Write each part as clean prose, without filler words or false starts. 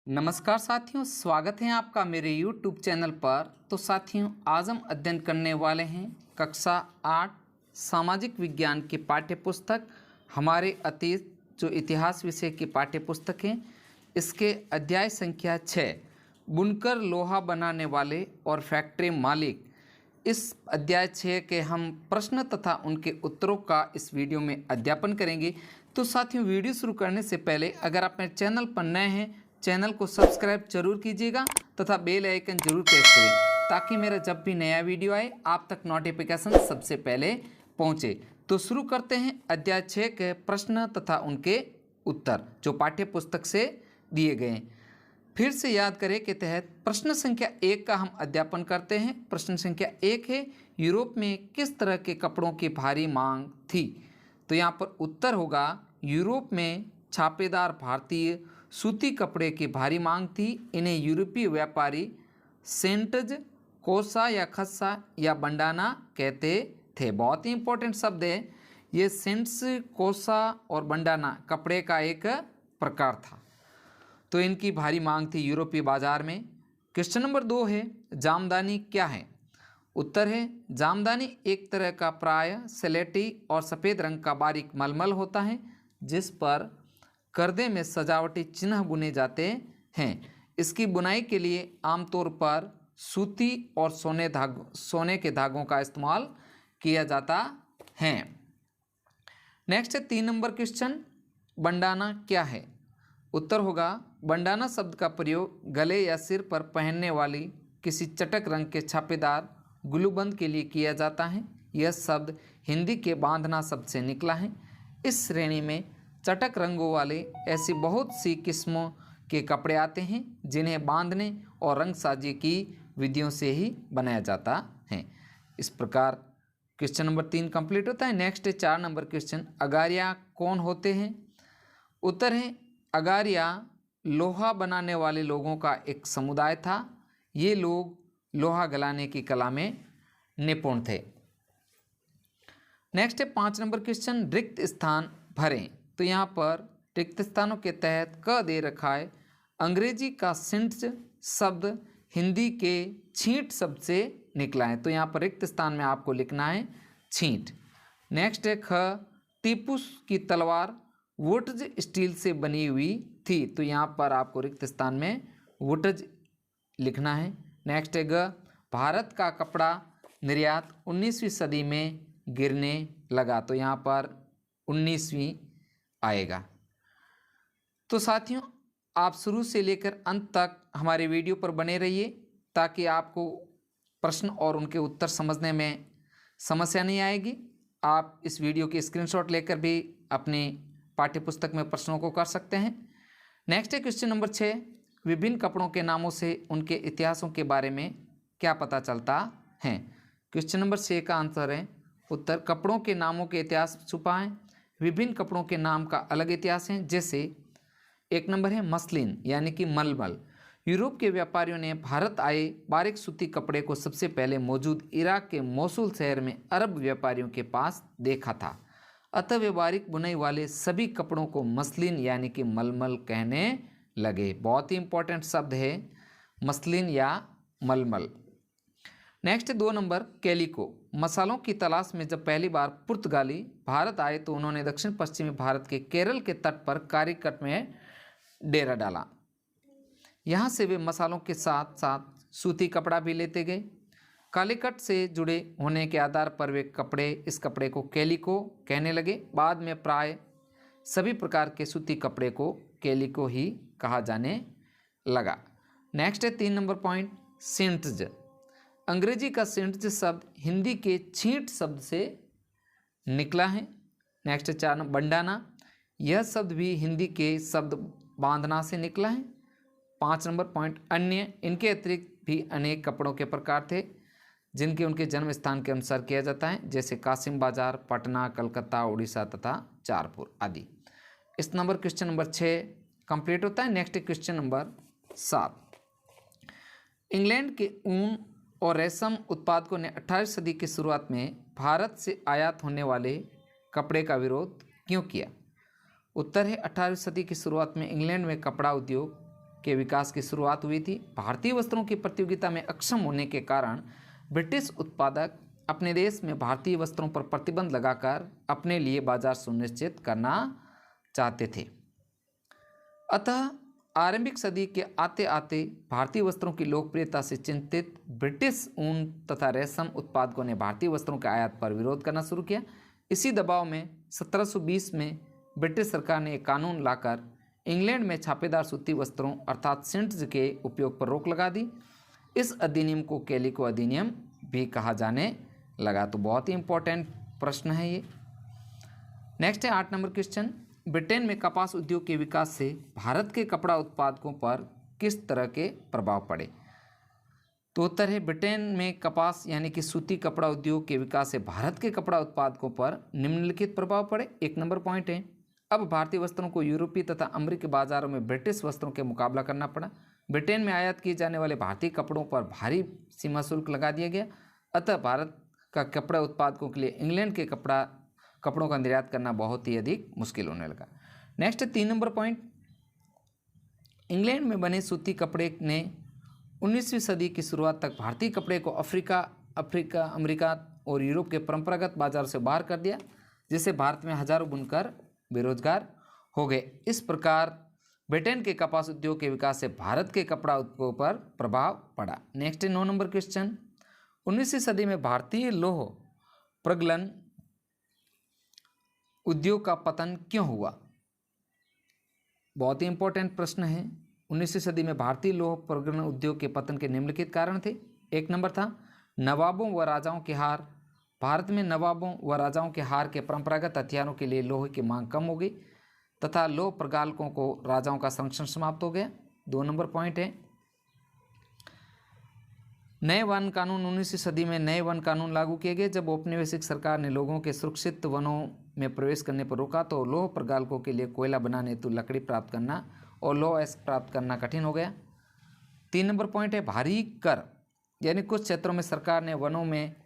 नमस्कार साथियों, स्वागत है आपका मेरे YouTube चैनल पर। तो साथियों, आज हम अध्ययन करने वाले हैं कक्षा 8 सामाजिक विज्ञान की पाठ्य पुस्तक हमारे अतीत जो इतिहास विषय की पाठ्य पुस्तक है, इसके अध्याय संख्या 6 बुनकर लोहा बनाने वाले और फैक्ट्री मालिक। इस अध्याय 6 के हम प्रश्न तथा उनके उत्तरों का इस वीडियो में अध्यापन करेंगे। तो साथियों, वीडियो शुरू करने से पहले अगर आप मेरे चैनल पर नए हैं, चैनल को सब्सक्राइब जरूर कीजिएगा तथा बेल आइकन जरूर प्रेस करें ताकि मेरा जब भी नया वीडियो आए आप तक नोटिफिकेशन सबसे पहले पहुंचे। तो शुरू करते हैं अध्याय 6 के प्रश्न तथा उनके उत्तर जो पाठ्य पुस्तक से दिए गए हैं। फिर से याद करें के तहत प्रश्न संख्या 1 का हम अध्यापन करते हैं। प्रश्न संख्या 1 है, यूरोप में किस तरह के कपड़ों की भारी मांग थी? तो यहाँ पर उत्तर होगा, यूरोप में छापेदार भारतीय सूती कपड़े की भारी मांग थी। इन्हें यूरोपीय व्यापारी सेंटज, कोसा या खस्सा या बंडाना कहते थे। बहुत ही इंपॉर्टेंट शब्द है ये। सेंट्स, कोसा और बंडाना कपड़े का एक प्रकार था, तो इनकी भारी मांग थी यूरोपीय बाजार में। क्वेश्चन नंबर 2 है, जामदानी क्या है? उत्तर है, जामदानी एक तरह का प्राय स्लेटी और सफ़ेद रंग का बारीक मलमल होता है जिस पर गर्दे में सजावटी चिन्ह बुने जाते हैं। इसकी बुनाई के लिए आमतौर पर सूती और सोने के धागों का इस्तेमाल किया जाता है। नेक्स्ट है 3 नंबर क्वेश्चन, बंडाना क्या है? उत्तर होगा, बंडाना शब्द का प्रयोग गले या सिर पर पहनने वाली किसी चटक रंग के छापेदार गुलूबंद के लिए किया जाता है। यह शब्द हिंदी के बांधना शब्द से निकला है। इस श्रेणी में चटक रंगों वाले ऐसी बहुत सी किस्मों के कपड़े आते हैं जिन्हें बांधने और रंगसाजी की विधियों से ही बनाया जाता है। इस प्रकार क्वेश्चन नंबर 3 कंप्लीट होता है। नेक्स्ट है 4 नंबर क्वेश्चन, अगारिया कौन होते हैं? उत्तर है, अगारिया लोहा बनाने वाले लोगों का एक समुदाय था। ये लोग लोहा गलाने की कला में निपुण थे। नेक्स्ट है 5 नंबर क्वेश्चन, रिक्त स्थान भरें। तो यहाँ पर रिक्त स्थानों के तहत क दे रखा है। अंग्रेजी का सिंट्स शब्द हिंदी के छींट शब्द से निकला है, तो यहाँ पर रिक्त स्थान में आपको लिखना है छींट। नेक्स्ट है ख, टीपू की तलवार वुड्स स्टील से बनी हुई थी, तो यहाँ पर आपको रिक्त स्थान में वुड्स लिखना है। नेक्स्ट है ग, भारत का कपड़ा निर्यात 19वीं सदी में गिरने लगा, तो यहाँ पर 19वीं आएगा। तो साथियों, आप शुरू से लेकर अंत तक हमारे वीडियो पर बने रहिए ताकि आपको प्रश्न और उनके उत्तर समझने में समस्या नहीं आएगी। आप इस वीडियो की स्क्रीनशॉट लेकर भी अपने पाठ्यपुस्तक में प्रश्नों को कर सकते हैं। नेक्स्ट है क्वेश्चन नंबर 6, विभिन्न कपड़ों के नामों से उनके इतिहासों के बारे में क्या पता चलता है? क्वेश्चन नंबर 6 का आंसर है उत्तर, कपड़ों के नामों के इतिहास छुपा है। विभिन्न कपड़ों के नाम का अलग इतिहास है। जैसे 1 नंबर है मसलिन यानी कि मलमल। यूरोप के व्यापारियों ने भारत आए बारीक सूती कपड़े को सबसे पहले मौजूद इराक के मोसुल शहर में अरब व्यापारियों के पास देखा था। अतः वे बारीक बुनाई वाले सभी कपड़ों को मसलिन यानी कि मलमल कहने लगे। बहुत ही इंपॉर्टेंट शब्द है मसलिन या मलमल। Next 2 number, calico. मसालों की तलाश में जब पहली बार पुर्तगाली भारत आए तो उन्होंने दक्षिण पश्चिमी भारत के केरल के तट पर कालीकट में डेरा डाला। यहाँ से वे मसालों के साथ साथ सूती कपड़ा भी लेते गए। कालीकट से जुड़े होने के आधार पर वे इस कपड़े को कैलिको कहने लगे। बाद में प्राय सभी प्रकार के सूती कपड़े को कैलिको ही कहा जाने लगा। नेक्स्ट है 3 नंबर पॉइंट, सिंट्ज। अंग्रेजी का सिंट्ज शब्द हिंदी के छींट शब्द से निकला है। Next 4 number, bandana. यह शब्द भी हिंदी के शब्द बांधना से निकला है। 5 नंबर पॉइंट, अन्य। इनके अतिरिक्त भी अनेक कपड़ों के प्रकार थे जिनके उनके जन्म स्थान के अनुसार किया जाता है, जैसे कासिम बाजार, पटना, कलकत्ता, उड़ीसा तथा चारपुर आदि। इस नंबर क्वेश्चन नंबर 6 कंप्लीट होता है। नेक्स्ट क्वेश्चन नंबर 7, इंग्लैंड के ऊन और रेशम उत्पादकों ने 18वीं सदी की शुरुआत में भारत से आयात होने वाले कपड़े का विरोध क्यों किया? उत्तर है, 18वीं सदी की शुरुआत में इंग्लैंड में कपड़ा उद्योग के विकास की शुरुआत हुई थी। भारतीय वस्त्रों की प्रतियोगिता में अक्षम होने के कारण ब्रिटिश उत्पादक अपने देश में भारतीय वस्त्रों पर प्रतिबंध लगाकर अपने लिए बाजार सुनिश्चित करना चाहते थे। अतः आरंभिक सदी के आते आते भारतीय वस्त्रों की लोकप्रियता से चिंतित ब्रिटिश ऊन तथा रेशम उत्पादकों ने भारतीय वस्त्रों के आयात पर विरोध करना शुरू किया। इसी दबाव में 1720 में ब्रिटिश सरकार ने एक कानून लाकर इंग्लैंड में छापेदार सूती वस्त्रों अर्थात सिंट्स के उपयोग पर रोक लगा दी। इस अधिनियम को कैलिको अधिनियम भी कहा जाने लगा। तो बहुत ही इंपॉर्टेंट प्रश्न है ये। नेक्स्ट है 8 नंबर क्वेश्चन, ब्रिटेन में कपास उद्योग के विकास से भारत के कपड़ा उत्पादकों पर किस तरह के प्रभाव पड़े। तो उत्तर है ब्रिटेन में कपास यानी कि सूती कपड़ा उद्योग के विकास से भारत के कपड़ा उत्पादकों पर निम्नलिखित प्रभाव पड़े। 1 नंबर पॉइंट है, अब भारतीय वस्त्रों को यूरोपीय तथा अमेरिकी बाजारों में ब्रिटिश वस्त्रों के मुकाबला करना पड़ा। ब्रिटेन में आयात किए जाने वाले भारतीय कपड़ों पर भारी सीमा शुल्क लगा दिया गया। अतः भारत का कपड़ा उत्पादकों के लिए इंग्लैंड के कपड़ों का निर्यात करना बहुत ही अधिक मुश्किल होने लगा। नेक्स्ट 3 नंबर पॉइंट, इंग्लैंड में बने सूती कपड़े ने 19वीं सदी की शुरुआत तक भारतीय कपड़े को अफ्रीका, अमेरिका और यूरोप के परंपरागत बाजार से बाहर कर दिया, जिससे भारत में हजारों बुनकर बेरोजगार हो गए। इस प्रकार ब्रिटेन के कपास उद्योग के विकास से भारत के कपड़ा उद्योग पर प्रभाव पड़ा। नेक्स्ट 9 नंबर क्वेश्चन, 19वीं सदी में भारतीय लौह प्रगलन उद्योग का पतन क्यों हुआ। बहुत ही इंपॉर्टेंट प्रश्न है। 19वीं सदी में भारतीय लौह प्रगलन उद्योग के पतन के निम्नलिखित कारण थे। 1 नंबर था नवाबों व राजाओं के हार। भारत में नवाबों व राजाओं के हार के परंपरागत हथियारों के लिए लोहे की मांग कम हो गई तथा लौह प्रगालकों को राजाओं का संरक्षण समाप्त हो गया। 2 नंबर पॉइंट है, नए वन कानून। 19वीं सदी में नए वन कानून लागू किए गए। जब औपनिवेशिक सरकार ने लोगों के सुरक्षित वनों में प्रवेश करने पर रोका तो लौह प्रगालकों के लिए कोयला बनाने हेतु लकड़ी प्राप्त करना और लौह अयस्क प्राप्त करना कठिन हो गया। 3 नंबर पॉइंट है, भारी कर यानी कुछ क्षेत्रों में सरकार ने वनों में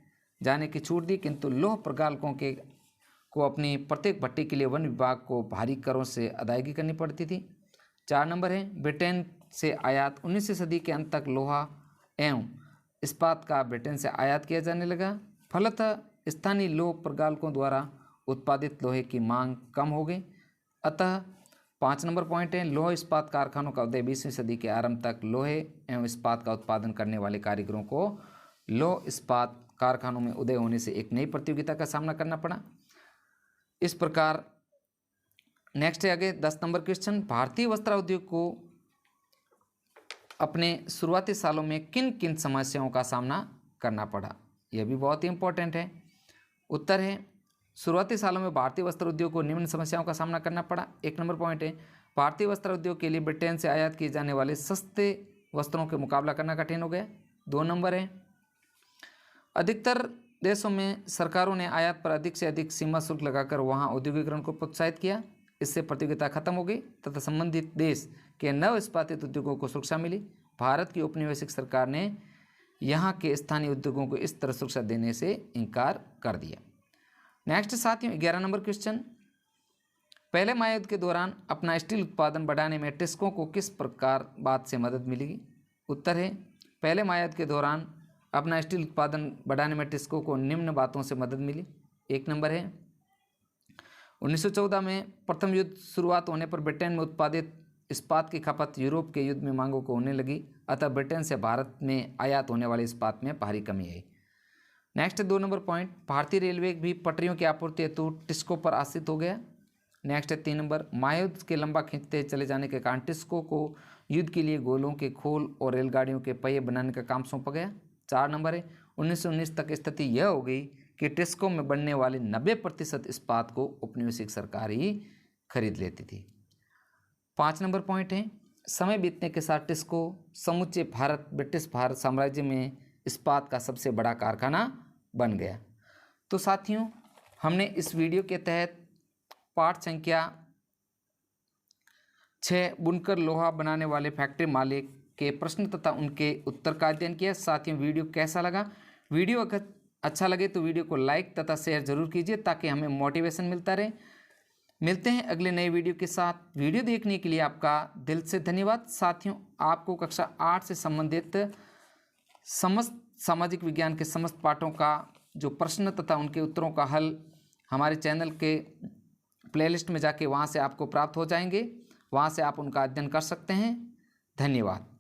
जाने की छूट दी, किंतु लौह प्रगालकों को अपनी प्रत्येक भट्टी के लिए वन विभाग को भारी करों से अदायगी करनी पड़ती थी। 4 नंबर है, ब्रिटेन से आयात। 19वीं सदी के अंत तक लोहा एवं इस्पात का ब्रिटेन से आयात किया जाने लगा। फलतः स्थानीय लौह प्रगालकों द्वारा उत्पादित लोहे की मांग कम हो गई। अतः 5 नंबर पॉइंट है, लौह इस्पात कारखानों का उदय। 20वीं सदी के आरंभ तक लोहे एवं इस्पात का उत्पादन करने वाले कारीगरों को लौह इस्पात कारखानों में उदय होने से एक नई प्रतियोगिता का सामना करना पड़ा। इस प्रकार नेक्स्ट है आगे 10 नंबर क्वेश्चन, भारतीय वस्त्र उद्योग को अपने शुरुआती सालों में किन किन समस्याओं का सामना करना पड़ा। यह भी बहुत ही इंपॉर्टेंट है। उत्तर है, शुरुआती सालों में भारतीय वस्त्र उद्योग को निम्न समस्याओं का सामना करना पड़ा। 1 नंबर पॉइंट है, भारतीय वस्त्र उद्योग के लिए ब्रिटेन से आयात किए जाने वाले सस्ते वस्त्रों के मुकाबला करना कठिन हो गया। 2 नंबर है, अधिकतर देशों में सरकारों ने आयात पर अधिक से अधिक सीमा शुल्क लगाकर वहां औद्योगिकरण को प्रोत्साहित किया। इससे प्रतियोगिता खत्म हो गई तथा संबंधित देश के नव इस्पातित उद्योगों को सुरक्षा मिली। भारत की औपनिवेशिक सरकार ने यहाँ के स्थानीय उद्योगों को इस तरह सुरक्षा देने से इनकार कर दिया। नेक्स्ट साथियों 11 नंबर क्वेश्चन, पहले महायुद्ध के दौरान अपना स्टील उत्पादन बढ़ाने में टिस्को को किस प्रकार बात से मदद मिलेगी। उत्तर है, पहले महायुद्ध के दौरान अपना स्टील उत्पादन बढ़ाने में टिस्को को निम्न बातों से मदद मिली। 1 नंबर है, 1914 में प्रथम युद्ध शुरुआत होने पर ब्रिटेन में उत्पादित इस्पात की खपत यूरोप के युद्ध में मांगों को होने लगी। अतः ब्रिटेन से भारत में आयात होने वाले इस्पात में भारी कमी आई। नेक्स्ट 2 नंबर पॉइंट, भारतीय रेलवे भी पटरियों की आपूर्ति हेतु टिस्को पर आश्रित हो गया। नेक्स्ट 3 नंबर, महायुद्ध के लंबा खींचते चले जाने के कारण टिस्को को युद्ध के लिए गोलों के खोल और रेलगाड़ियों के पहिए बनाने का काम सौंपा गया। 4 नंबर है, 1919 तक स्थिति यह हो गई कि टिस्को में बनने वाले 90% इस्पात को औपनिवेशिक सरकार ही खरीद लेती थी। 5 नंबर पॉइंट है, समय बीतने के साथ टिस्को समूचे ब्रिटिश भारत साम्राज्य में इस्पात का सबसे बड़ा कारखाना बन गया। तो साथियों, हमने इस वीडियो के तहत पाठ संख्या 6 बुनकर लोहा बनाने वाले फैक्ट्री मालिक के प्रश्न तथा उनके उत्तर का अध्ययन किया। साथियों, वीडियो कैसा लगा? वीडियो अगर अच्छा लगे तो वीडियो को लाइक तथा शेयर जरूर कीजिए ताकि हमें मोटिवेशन मिलता रहे। मिलते हैं अगले नए वीडियो के साथ। वीडियो देखने के लिए आपका दिल से धन्यवाद। साथियों, आपको कक्षा 8 से संबंधित समस्त सामाजिक विज्ञान के समस्त पाठों का जो प्रश्न तथा उनके उत्तरों का हल हमारे चैनल के प्लेलिस्ट में जाके वहाँ से आपको प्राप्त हो जाएंगे। वहाँ से आप उनका अध्ययन कर सकते हैं। धन्यवाद।